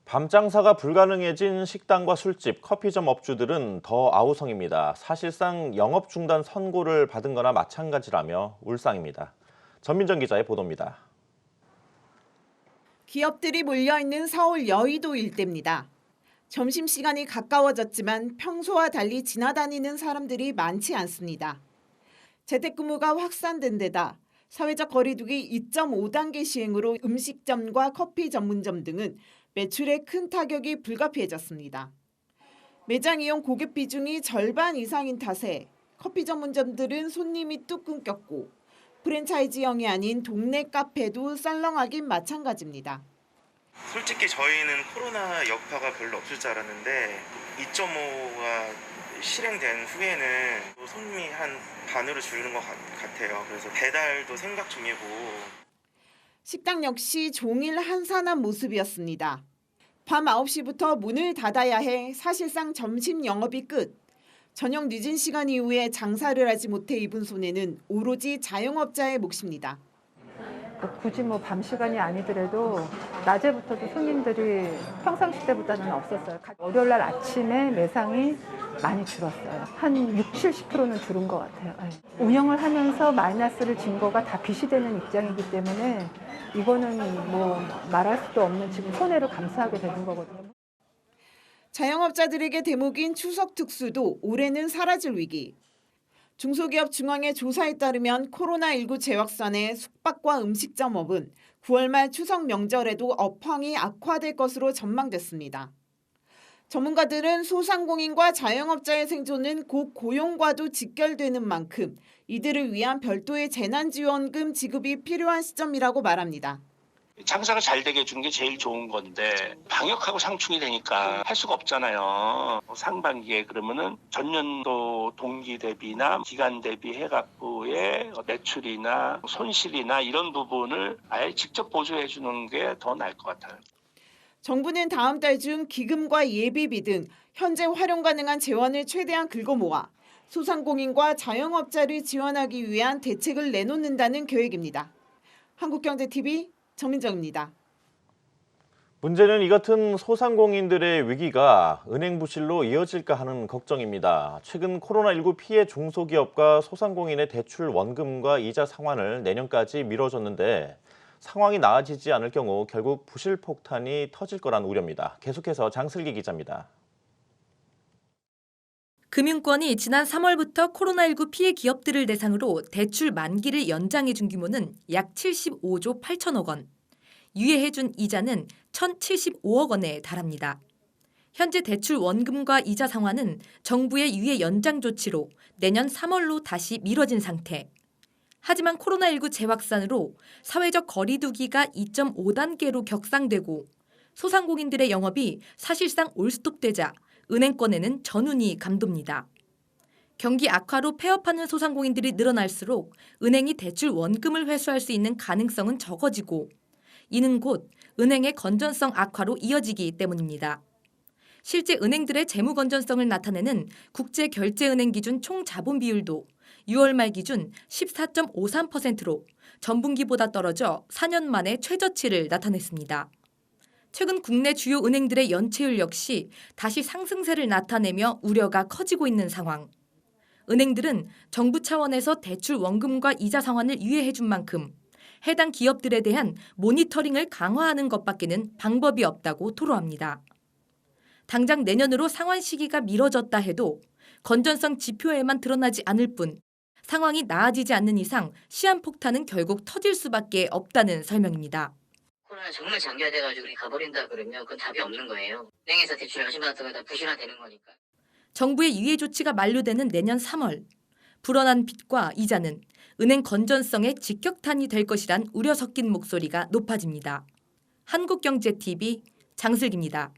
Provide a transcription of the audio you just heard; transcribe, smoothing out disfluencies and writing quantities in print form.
밤 장사가 불가능해진 식당과 술집, 커피점 업주들은 더 아우성입니다. 사실상 영업 중단 선고를 받은 거나 마찬가지라며 울상입니다. 전민정 기자의 보도입니다. 기업들이 몰려있는 서울 여의도 일대입니다. 점심시간이 가까워졌지만 평소와 달리 지나다니는 사람들이 많지 않습니다. 재택근무가 확산된 데다 사회적 거리두기 2.5단계 시행으로 음식점과 커피 전문점 등은 매출에 큰 타격이 불가피해졌습니다. 매장 이용 고객 비중이 절반 이상인 탓에 커피 전문점들은 손님이 뚝 끊겼고 프랜차이즈형이 아닌 동네 카페도 썰렁하긴 마찬가지입니다. 솔직히 저희는 코로나 여파가 별로 없을 줄 알았는데 2.5가 실행된 후에는 손님이 한 반으로 줄는 것 같아요. 그래서 배달도 생각 중이고. 식당 역시 종일 한산한 모습이었습니다. 밤 9시부터 문을 닫아야 해 사실상 점심 영업이 끝. 저녁 늦은 시간 이후에 장사를 하지 못해 입은 손해는 오로지 자영업자의 몫입니다. 굳이 밤 시간이 아니더라도 낮에부터도 손님들이 평상시 때보다는 없었어요. 월요일 날 아침에 매상이 많이 줄었어요. 한 60, 70%는 줄은 것 같아요. 운영을 하면서 마이너스를 진 거가 다 빚이 되는 입장이기 때문에 이거는 말할 수도 없는 지금 손해를 감수하게 되는 거거든요. 자영업자들에게 대목인 추석 특수도 올해는 사라질 위기. 중소기업 중앙회 조사에 따르면 코로나19 재확산에 숙박과 음식점업은 9월 말 추석 명절에도 업황이 악화될 것으로 전망됐습니다. 전문가들은 소상공인과 자영업자의 생존은 곧 고용과도 직결되는 만큼 이들을 위한 별도의 재난지원금 지급이 필요한 시점이라고 말합니다. 장사가 잘 되게 해주는 게 제일 좋은 건데 방역하고 상충이 되니까 할 수가 없잖아요. 상반기에 그러면은 전년도 동기 대비나 기간 대비 해갖고의 매출이나 손실이나 이런 부분을 아예 직접 보조해 주는 게 더 나을 것 같아요. 정부는 다음 달 중 기금과 예비비 등 현재 활용 가능한 재원을 최대한 긁어모아 소상공인과 자영업자를 지원하기 위한 대책을 내놓는다는 계획입니다. 한국경제TV 전민정입니다. 문제는 이 같은 소상공인들의 위기가 은행 부실로 이어질까 하는 걱정입니다. 최근 코로나19 피해 중소기업과 소상공인의 대출 원금과 이자 상환을 내년까지 미뤄졌는데 상황이 나아지지 않을 경우 결국 부실 폭탄이 터질 거란 우려입니다. 계속해서 장슬기 기자입니다. 금융권이 지난 3월부터 코로나19 피해 기업들을 대상으로 대출 만기를 연장해 준 규모는 약 75조 8천억 원, 유예해 준 이자는 1,075억 원에 달합니다. 현재 대출 원금과 이자 상환은 정부의 유예 연장 조치로 내년 3월로 다시 미뤄진 상태. 하지만 코로나19 재확산으로 사회적 거리두기가 2.5단계로 격상되고 소상공인들의 영업이 사실상 올스톱되자 은행권에는 전운이 감돕니다. 경기 악화로 폐업하는 소상공인들이 늘어날수록 은행이 대출 원금을 회수할 수 있는 가능성은 적어지고 이는 곧 은행의 건전성 악화로 이어지기 때문입니다. 실제 은행들의 재무 건전성을 나타내는 국제결제은행 기준 총자본 비율도 6월 말 기준 14.53%로 전분기보다 떨어져 4년 만에 최저치를 나타냈습니다. 최근 국내 주요 은행들의 연체율 역시 다시 상승세를 나타내며 우려가 커지고 있는 상황. 은행들은 정부 차원에서 대출 원금과 이자 상환을 유예해 준 만큼 해당 기업들에 대한 모니터링을 강화하는 것밖에는 방법이 없다고 토로합니다. 당장 내년으로 상환 시기가 미뤄졌다 해도 건전성 지표에만 드러나지 않을 뿐 상황이 나아지지 않는 이상 시한폭탄은 결국 터질 수밖에 없다는 설명입니다. 코로나 정말 장기화돼가지고 우리 가버린다 그러면 그건 답이 없는 거예요. 은행에서 대출 열심히 받았다가 다 부실화되는 거니까. 정부의 유예 조치가 만료되는 내년 3월, 불어난 빚과 이자는 은행 건전성의 직격탄이 될 것이란 우려 섞인 목소리가 높아집니다. 한국경제TV 장슬기입니다.